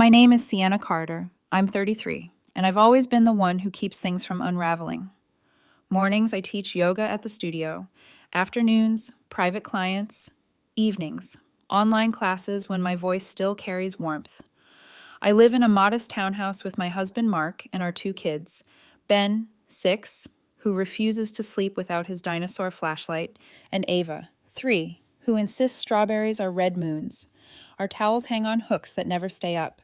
My name is Sienna Carter. I'm 33, and I've always been the one who keeps things from unraveling. Mornings, I teach yoga at the studio. Afternoons, private clients. Evenings, online classes when my voice still carries warmth. I live in a modest townhouse with my husband Mark and our two kids, Ben, 6, who refuses to sleep without his dinosaur flashlight, and Ava, 3, who insists strawberries are red moons. Our towels hang on hooks that never stay up.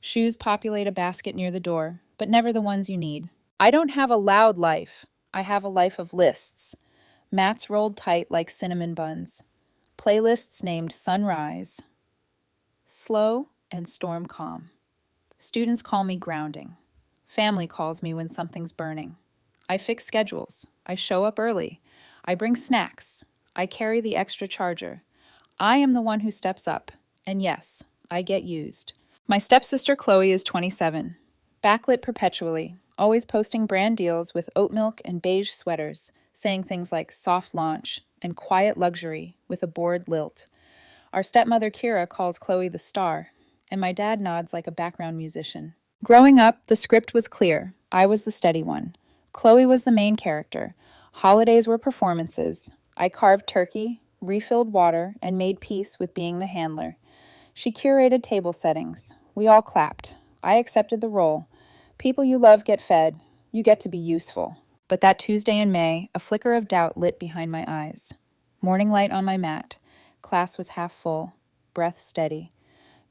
Shoes populate a basket near the door, but never the ones you need. I don't have a loud life. I have a life of lists. Mats rolled tight like cinnamon buns. Playlists named Sunrise, Slow, and Storm Calm. Students call me grounding. Family calls me when something's burning. I fix schedules. I show up early. I bring snacks. I carry the extra charger. I am the one who steps up. And yes, I get used. My stepsister Chloe is 27. Backlit perpetually, always posting brand deals with oat milk and beige sweaters, saying things like soft launch and quiet luxury with a bored lilt. Our stepmother Kira calls Chloe the star, and my dad nods like a background musician. Growing up, the script was clear. I was the steady one. Chloe was the main character. Holidays were performances. I carved turkey, refilled water, and made peace with being the handler. She curated table settings. We all clapped. I accepted the role. People you love get fed. You get to be useful. But that Tuesday in May, a flicker of doubt lit behind my eyes. Morning light on my mat. Class was half full. Breath steady.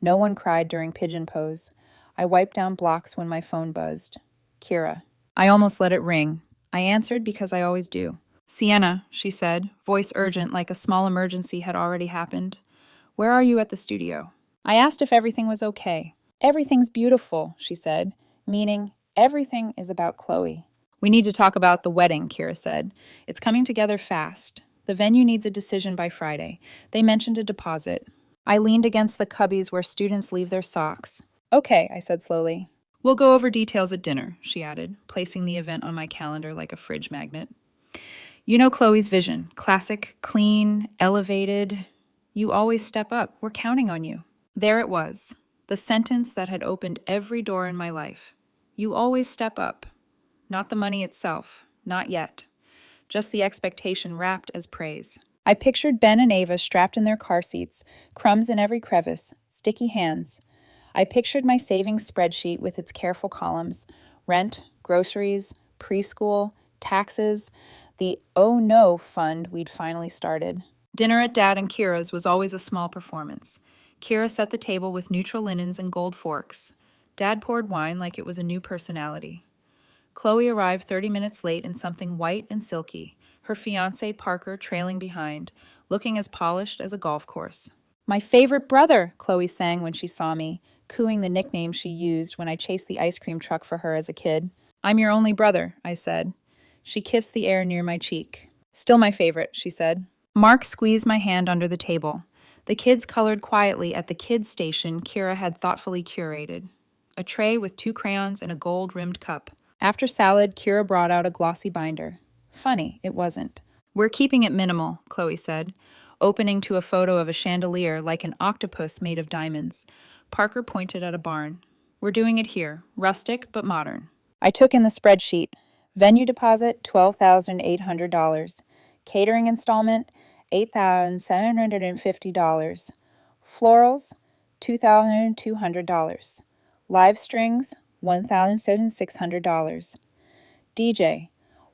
No one cried during pigeon pose. I wiped down blocks when my phone buzzed. Kira. I almost let it ring. I answered because I always do. Sienna, she said, voice urgent like a small emergency had already happened. Where are you at the studio? I asked if everything was okay. Everything's beautiful, she said, meaning everything is about Chloe. We need to talk about the wedding, Kira said. It's coming together fast. The venue needs a decision by Friday. They mentioned a deposit. I leaned against the cubbies where students leave their socks. Okay, I said slowly. We'll go over details at dinner, she added, placing the event on my calendar like a fridge magnet. You know Chloe's vision. Classic, clean, elevated. You always step up. We're counting on you. There it was, the sentence that had opened every door in my life. You always step up. Not the money itself. Not yet. Just the expectation wrapped as praise. I pictured Ben and Ava strapped in their car seats, crumbs in every crevice, sticky hands. I pictured my savings spreadsheet with its careful columns, rent, groceries, preschool, taxes, the oh no fund we'd finally started. Dinner at Dad and Kira's was always a small performance. Kira set the table with neutral linens and gold forks. Dad poured wine like it was a new personality. Chloe arrived 30 minutes late in something white and silky, her fiancé Parker trailing behind, looking as polished as a golf course. My favorite brother, Chloe sang when she saw me, cooing the nickname she used when I chased the ice cream truck for her as a kid. I'm your only brother, I said. She kissed the air near my cheek. Still my favorite, she said. Mark squeezed my hand under the table. The kids colored quietly at the kids' station Kira had thoughtfully curated. A tray with 2 crayons and a gold-rimmed cup. After salad, Kira brought out a glossy binder. Funny, it wasn't. We're keeping it minimal, Chloe said, opening to a photo of a chandelier like an octopus made of diamonds. Parker pointed at a barn. We're doing it here, rustic but modern. I took in the spreadsheet. Venue deposit, $12,800. Catering installment, $8,750. Florals, $2,200. Live strings, $1,600. DJ,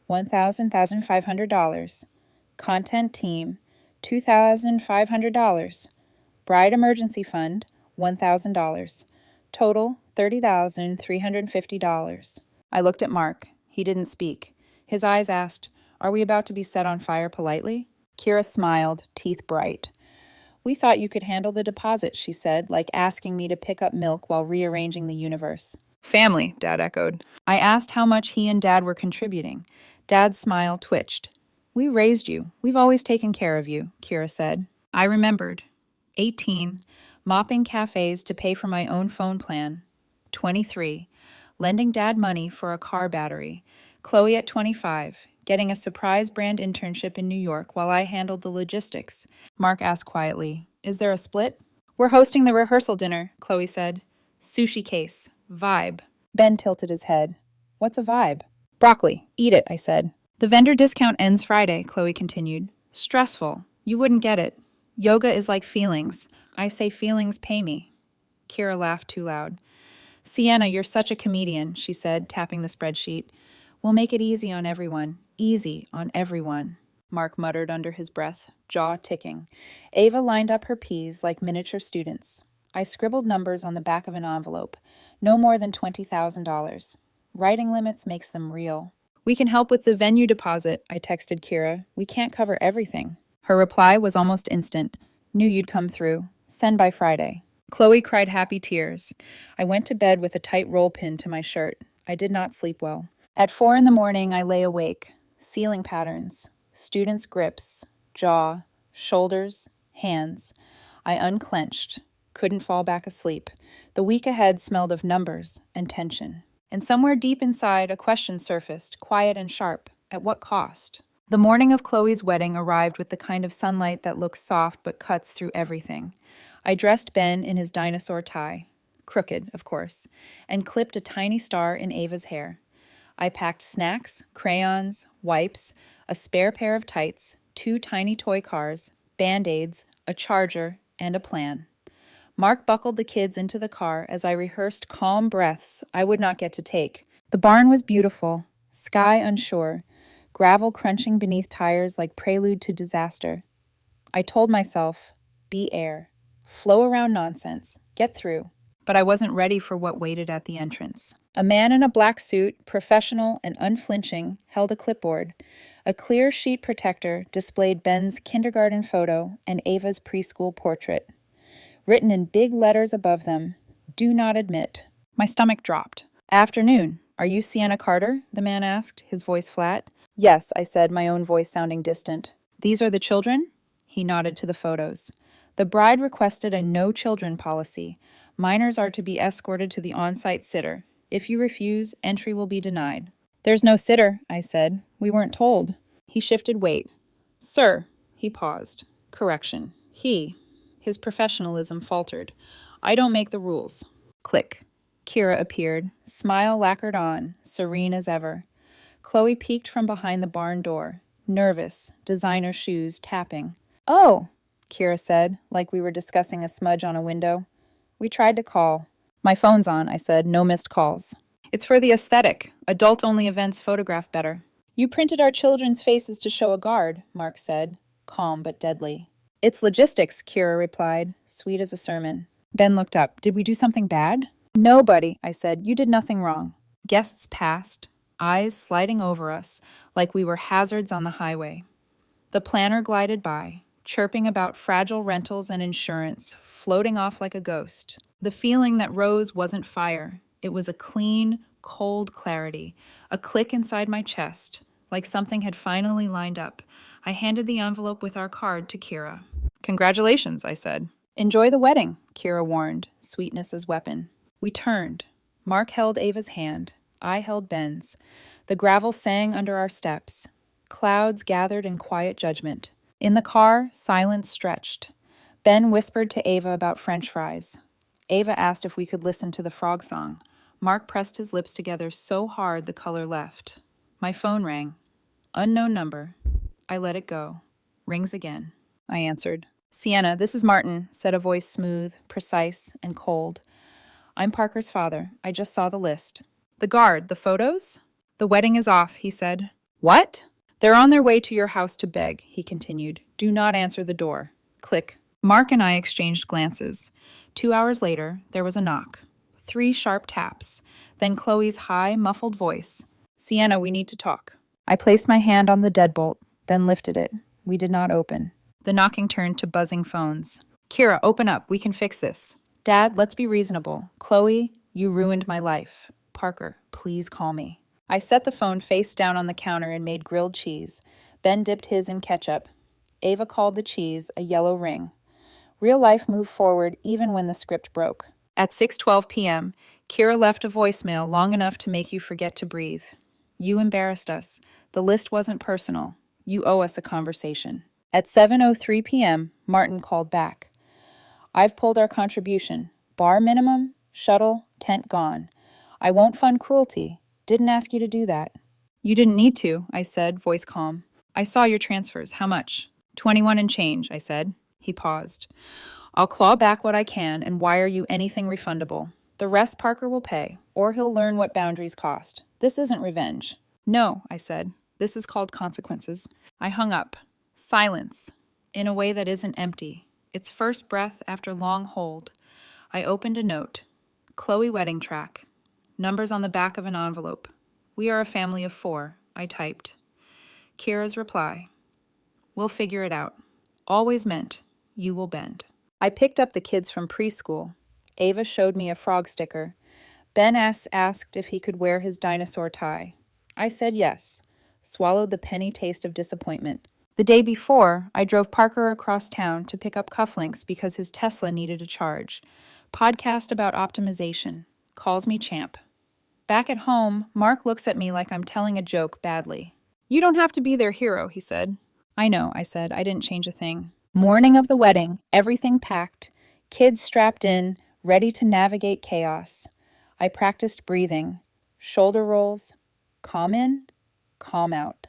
$1,500. Content team, $2,500. Bride emergency fund, $1,000. Total, $30,350. I looked at Mark. He didn't speak. His eyes asked, Are we about to be set on fire politely? Kira smiled, teeth bright. We thought you could handle the deposit, she said, like asking me to pick up milk while rearranging the universe. Family, Dad echoed. I asked how much he and Dad were contributing. Dad's smile twitched. We raised you. We've always taken care of you, Kira said. I remembered. 18, mopping cafes to pay for my own phone plan. 23, lending Dad money for a car battery. Chloe at 25, getting a surprise brand internship in New York while I handled the logistics. Mark asked quietly, Is there a split? We're hosting the rehearsal dinner, Chloe said. Sushi case. Vibe. Ben tilted his head. What's a vibe? Broccoli. Eat it, I said. The vendor discount ends Friday, Chloe continued. Stressful. You wouldn't get it. Yoga is like feelings. I say feelings pay me. Kira laughed too loud. Sienna, you're such a comedian, she said, tapping the spreadsheet. We'll make it easy on everyone. Easy on everyone. Mark muttered under his breath, jaw ticking. Ava lined up her P's like miniature students. I scribbled numbers on the back of an envelope. No more than $20,000. Writing limits makes them real. We can help with the venue deposit, I texted Kira. We can't cover everything. Her reply was almost instant. Knew you'd come through. Send by Friday. Chloe cried happy tears. I went to bed with a tight roll pin to my shirt. I did not sleep well. At 4 a.m, I lay awake. Ceiling patterns. Students' grips. Jaw. Shoulders. Hands. I unclenched. Couldn't fall back asleep. The week ahead smelled of numbers and tension. And somewhere deep inside, a question surfaced, quiet and sharp. At what cost? The morning of Chloe's wedding arrived with the kind of sunlight that looks soft but cuts through everything. I dressed Ben in his dinosaur tie, crooked, of course, and clipped a tiny star in Ava's hair. I packed snacks, crayons, wipes, a spare pair of tights, 2 tiny toy cars, Band-Aids, a charger, and a plan. Mark buckled the kids into the car as I rehearsed calm breaths I would not get to take. The barn was beautiful, sky unsure, gravel crunching beneath tires like prelude to disaster. I told myself, be air, flow around nonsense, get through. But I wasn't ready for what waited at the entrance. A man in a black suit, professional and unflinching, held a clipboard. A clear sheet protector displayed Ben's kindergarten photo and Ava's preschool portrait. Written in big letters above them, do not admit. My stomach dropped. Afternoon. Are you Sienna Carter? The man asked, his voice flat. Yes, I said, my own voice sounding distant. These are the children? He nodded to the photos. The bride requested a no children policy. Minors are to be escorted to the on-site sitter. If you refuse, entry will be denied. There's no sitter, I said. We weren't told. He shifted weight. Sir. He paused. Correction. His professionalism faltered. I don't make the rules. Click. Kira appeared, smile lacquered on, serene as ever. Chloe peeked from behind the barn door, nervous, designer shoes tapping. Oh, Kira said, like we were discussing a smudge on a window. We tried to call. My phone's on, I said, no missed calls. It's for the aesthetic. Adult-only events photograph better. You printed our children's faces to show a guard, Mark said, calm but deadly. It's logistics, Kira replied, sweet as a sermon. Ben looked up. Did we do something bad? Nobody, I said. You did nothing wrong. Guests passed, eyes sliding over us like we were hazards on the highway. The planner glided by, chirping about fragile rentals and insurance, floating off like a ghost. The feeling that rose wasn't fire. It was a clean, cold clarity, a click inside my chest, like something had finally lined up. I handed the envelope with our card to Kira. Congratulations, I said. Enjoy the wedding, Kira warned, sweetness as weapon. We turned. Mark held Ava's hand. I held Ben's. The gravel sang under our steps. Clouds gathered in quiet judgment. In the car, silence stretched. Ben whispered to Ava about French fries. Ava asked if we could listen to the frog song. Mark pressed his lips together so hard the color left. My phone rang. Unknown number. I let it go. Rings again. I answered. Sienna, this is Martin, said a voice smooth, precise, and cold. I'm Parker's father. I just saw the list. The guard, the photos? The wedding is off, he said. What? They're on their way to your house to beg, he continued. Do not answer the door. Click. Mark and I exchanged glances. 2 hours later, there was a knock. 3 sharp taps. Then Chloe's high, muffled voice. Sienna, we need to talk. I placed my hand on the deadbolt, then lifted it. We did not open. The knocking turned to buzzing phones. Kira, open up. We can fix this. Dad, let's be reasonable. Chloe, you ruined my life. Parker, please call me. I set the phone face down on the counter and made grilled cheese. Ben dipped his in ketchup. Ava called the cheese a yellow ring. Real life moved forward even when the script broke. At 6:12 p.m., Kira left a voicemail long enough to make you forget to breathe. You embarrassed us. The list wasn't personal. You owe us a conversation. At 7:03 p.m., Martin called back. I've pulled our contribution. Bar minimum, Shuttle, tent gone. I won't fund cruelty. Didn't ask you to do that. You didn't need to, I said, voice calm. I saw your transfers. How much? 21 and change, I said. He paused. I'll claw back what I can and wire you anything refundable. The rest Parker will pay, or he'll learn what boundaries cost. This isn't revenge. No, I said. This is called consequences. I hung up. Silence. In a way that isn't empty. Its first breath after long hold. I opened a note. Chloe wedding track. Numbers on the back of an envelope. We are a family of 4, I typed. Kira's reply. We'll figure it out. Always meant, you will bend. I picked up the kids from preschool. Ava showed me a frog sticker. Ben asked if he could wear his dinosaur tie. I said yes. Swallowed the penny taste of disappointment. The day before, I drove Parker across town to pick up cufflinks because his Tesla needed a charge. Podcast about optimization. Calls me champ. Back at home, Mark looks at me like I'm telling a joke badly. You don't have to be their hero, he said. I know, I said. I didn't change a thing. Morning of the wedding, everything packed, kids strapped in, ready to navigate chaos. I practiced breathing, shoulder rolls, calm in, calm out.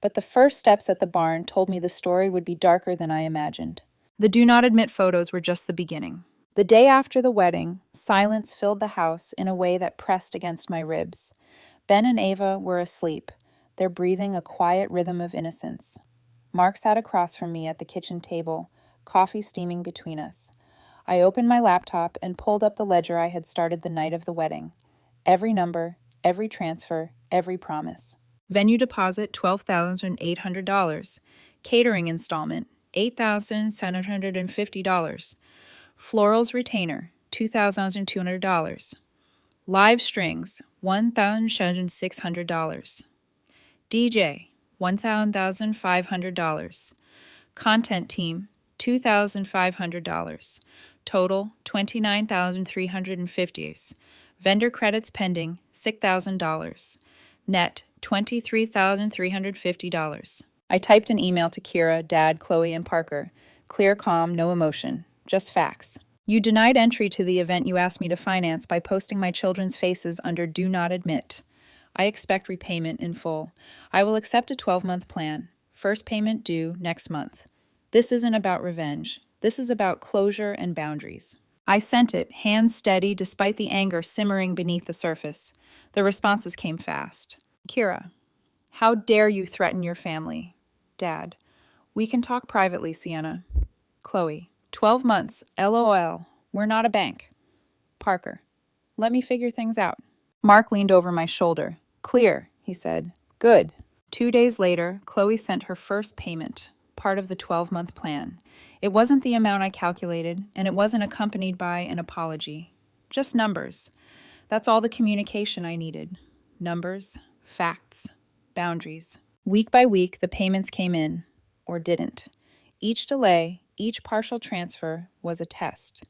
But the first steps at the barn told me the story would be darker than I imagined. The do not admit photos were just the beginning. The day after the wedding, silence filled the house in a way that pressed against my ribs. Ben and Ava were asleep, their breathing a quiet rhythm of innocence. Mark sat across from me at the kitchen table, coffee steaming between us. I opened my laptop and pulled up the ledger I had started the night of the wedding. Every number, every transfer, every promise. Venue deposit, $12,800. Catering installment, $8,750. Florals retainer, $2,200. Live strings, $1,600. DJ, $1,500. Content team, $2,500. Total, $29,350. Vendor credits pending, $6,000. Net, $23,350. I typed an email to Kira, Dad, Chloe, and Parker. Clear, calm, no emotion. Just facts. You denied entry to the event you asked me to finance by posting my children's faces under Do Not Admit. I expect repayment in full. I will accept a 12-month plan. First payment due next month. This isn't about revenge. This is about closure and boundaries. I sent it, hands steady, despite the anger simmering beneath the surface. The responses came fast. Kira, how dare you threaten your family? Dad, we can talk privately, Sienna. Chloe, 12 months, LOL. We're not a bank. Parker, let me figure things out. Mark leaned over my shoulder. Clear, he said. Good. 2 days later, Chloe sent her first payment, part of the 12-month plan. It wasn't the amount I calculated, and it wasn't accompanied by an apology. Just numbers. That's all the communication I needed. Numbers, facts, boundaries. Week by week, the payments came in, or didn't. Each delay, each partial transfer was a test.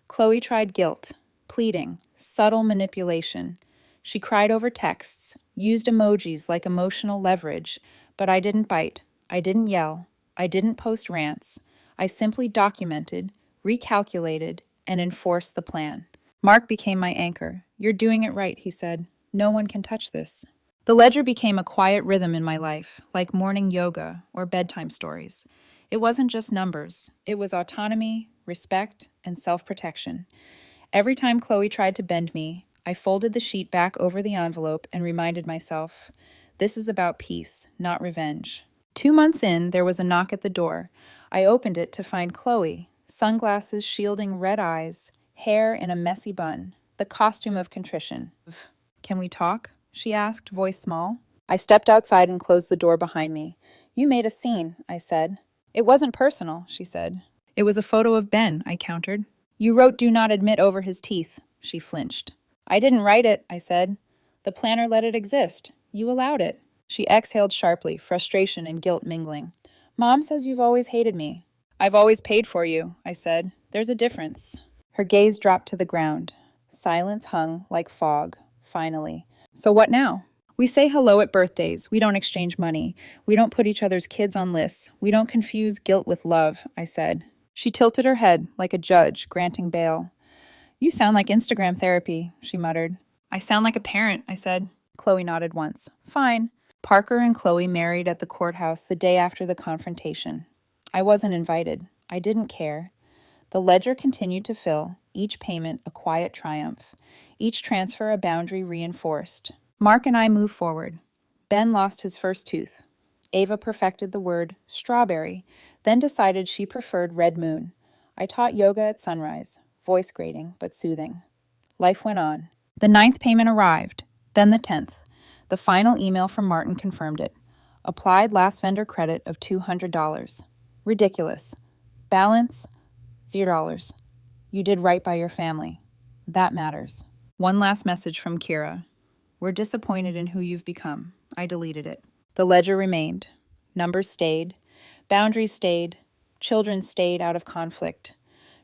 Chloe tried guilt, pleading, subtle manipulation. She cried over texts, used emojis like emotional leverage, but I didn't bite. I didn't yell. I didn't post rants. I simply documented, recalculated, and enforced the plan. Mark became my anchor. You're doing it right, he said. No one can touch this. The ledger became a quiet rhythm in my life, like morning yoga or bedtime stories. It wasn't just numbers. It was autonomy, respect, and self-protection. Every time Chloe tried to bend me, I folded the sheet back over the envelope and reminded myself, this is about peace, not revenge. 2 months in, there was a knock at the door. I opened it to find Chloe, sunglasses shielding red eyes, hair in a messy bun, the costume of contrition. Can we talk? She asked, voice small. I stepped outside and closed the door behind me. You made a scene, I said. It wasn't personal, she said. It was a photo of Ben, I countered. You wrote do not admit over his teeth, she flinched. I didn't write it, I said. The planner let it exist. You allowed it. She exhaled sharply, frustration and guilt mingling. Mom says you've always hated me. I've always paid for you, I said. There's a difference. Her gaze dropped to the ground. Silence hung like fog, finally. So what now? We say hello at birthdays. We don't exchange money. We don't put each other's kids on lists. We don't confuse guilt with love, I said. She tilted her head like a judge granting bail. You sound like Instagram therapy, she muttered. I sound like a parent, I said. Chloe nodded once. Fine. Parker and Chloe married at the courthouse the day after the confrontation. I wasn't invited. I didn't care. The ledger continued to fill, each payment a quiet triumph, each transfer a boundary reinforced. Mark and I moved forward. Ben lost his first tooth. Ava perfected the word strawberry, then decided she preferred red moon. I taught yoga at sunrise, voice grating but soothing. Life went on. The 9th payment arrived, then the 10th. The final email from Martin confirmed it. Applied last vendor credit of $200. Ridiculous. Balance, $0. You did right by your family. That matters. One last message from Kira. We're disappointed in who you've become. I deleted it. The ledger remained. Numbers stayed. Boundaries stayed. Children stayed out of conflict.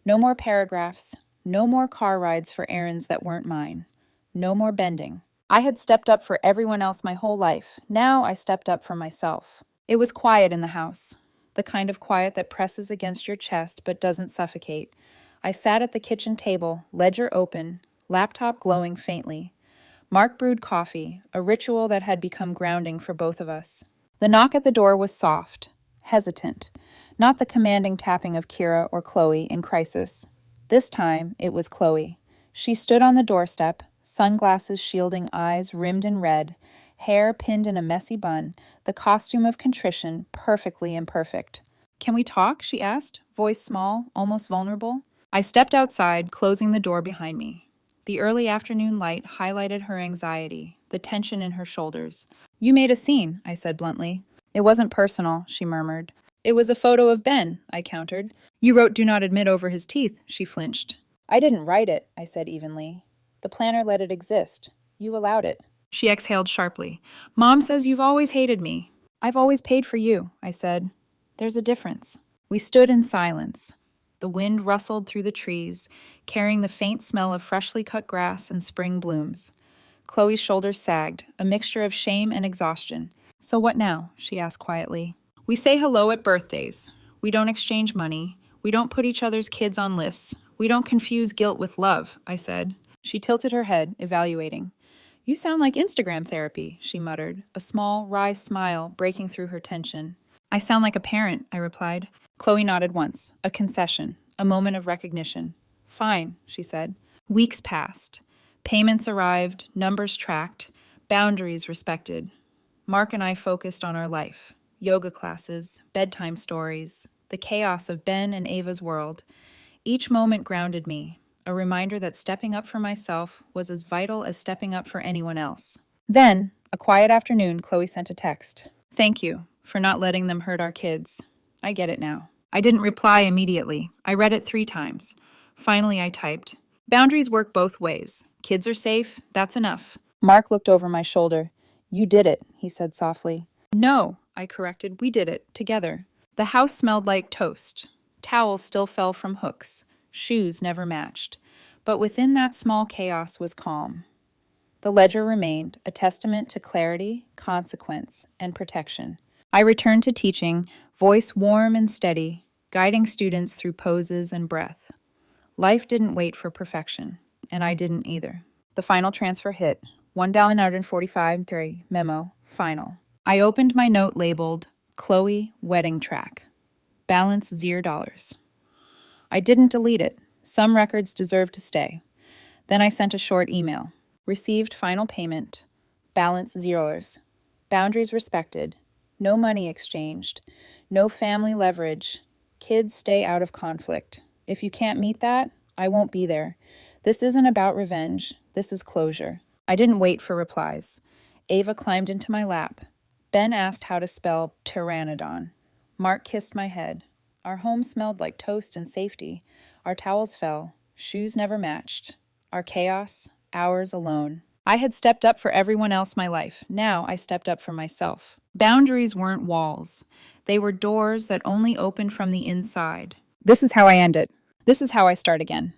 No more paragraphs. No more car rides for errands that weren't mine. No more bending. I had stepped up for everyone else my whole life. Now I stepped up for myself. It was quiet in the house. The kind of quiet that presses against your chest but doesn't suffocate. I sat at the kitchen table, ledger open, laptop glowing faintly. Mark brewed coffee, a ritual that had become grounding for both of us. The knock at the door was soft, hesitant, not the commanding tapping of Kira or Chloe in crisis. This time, it was Chloe. She stood on the doorstep, sunglasses shielding eyes rimmed in red, hair pinned in a messy bun, the costume of contrition perfectly imperfect. Can we talk? She asked, voice small, almost vulnerable. I stepped outside, closing the door behind me. The early afternoon light highlighted her anxiety, the tension in her shoulders. You made a scene, I said bluntly. It wasn't personal, she murmured. It was a photo of Ben, I countered. You wrote do not admit over his teeth, she flinched. I didn't write it, I said evenly. The planner let it exist. You allowed it. She exhaled sharply. Mom says you've always hated me. I've always paid for you, I said. There's a difference. We stood in silence. The wind rustled through the trees, carrying the faint smell of freshly cut grass and spring blooms. Chloe's shoulders sagged, a mixture of shame and exhaustion. So what now? She asked quietly. We say hello at birthdays. We don't exchange money. We don't put each other's kids on lists. We don't confuse guilt with love, I said. She tilted her head, evaluating. You sound like Instagram therapy, she muttered, a small, wry smile breaking through her tension. I sound like a parent, I replied. Chloe nodded once, a concession, a moment of recognition. Fine, she said. Weeks passed. Payments arrived, numbers tracked, boundaries respected. Mark and I focused on our life. Yoga classes, bedtime stories, the chaos of Ben and Ava's world. Each moment grounded me, a reminder that stepping up for myself was as vital as stepping up for anyone else. Then, a quiet afternoon, Chloe sent a text. Thank you for not letting them hurt our kids. I get it now. I didn't reply immediately. I read it 3 times. Finally, I typed. Boundaries work both ways. Kids are safe. That's enough. Mark looked over my shoulder. You did it, he said softly. No, I corrected. We did it, together. The house smelled like toast. Towels still fell from hooks. Shoes never matched. But within that small chaos was calm. The ledger remained, a testament to clarity, consequence, and protection. I returned to teaching, voice warm and steady, guiding students through poses and breath. Life didn't wait for perfection, and I didn't either. The final transfer hit, $1.45 memo, final. I opened my note labeled, Chloe Wedding Track. Balance $0. I didn't delete it. Some records deserve to stay. Then I sent a short email. Received final payment. Balance $0. Boundaries respected. No money exchanged. No family leverage. Kids stay out of conflict. If you can't meet that, I won't be there. This isn't about revenge. This is closure. I didn't wait for replies. Ava climbed into my lap. Ben asked how to spell pteranodon. Mark kissed my head. Our home smelled like toast and safety. Our towels fell. Shoes never matched. Our chaos, ours alone. I had stepped up for everyone else my life. Now I stepped up for myself. Boundaries weren't walls. They were doors that only opened from the inside. This is how I end it. This is how I start again.